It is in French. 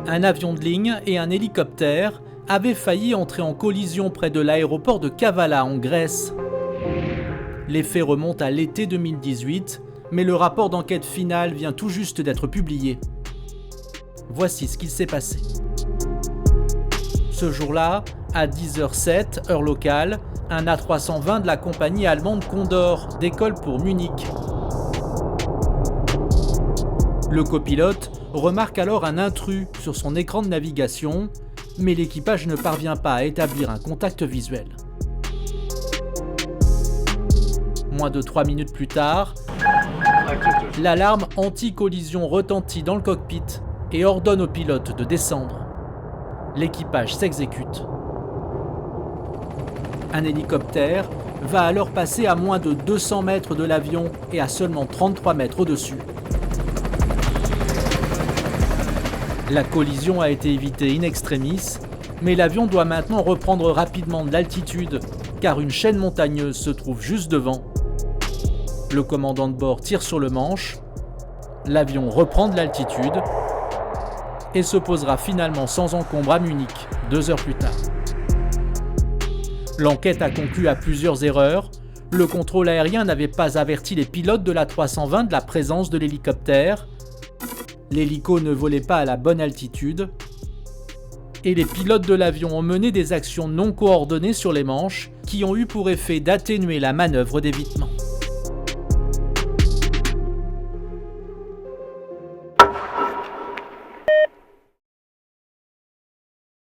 un avion de ligne et un hélicoptère avaient failli entrer en collision près de l'aéroport de Kavala en Grèce. Les faits remontent à l'été 2018, mais le rapport d'enquête final vient tout juste d'être publié. Voici ce qu'il s'est passé. Ce jour-là, à 10h07, heure locale, un A320 de la compagnie allemande Condor décolle pour Munich. Le copilote remarque alors un intrus sur son écran de navigation, mais l'équipage ne parvient pas à établir un contact visuel. Moins de 3 minutes plus tard, l'alarme anti-collision retentit dans le cockpit et ordonne au pilote de descendre. L'équipage s'exécute. Un hélicoptère va alors passer à moins de 200 mètres de l'avion et à seulement 33 mètres au-dessus. La collision a été évitée in extremis, mais l'avion doit maintenant reprendre rapidement de l'altitude car une chaîne montagneuse se trouve juste devant. Le commandant de bord tire sur le manche, l'avion reprend de l'altitude et se posera finalement sans encombre à Munich 2 heures plus tard. L'enquête a conclu à plusieurs erreurs. Le contrôle aérien n'avait pas averti les pilotes de l'A320 de la présence de l'hélicoptère. L'hélico ne volait pas à la bonne altitude. Et les pilotes de l'avion ont mené des actions non coordonnées sur les manches qui ont eu pour effet d'atténuer la manœuvre d'évitement.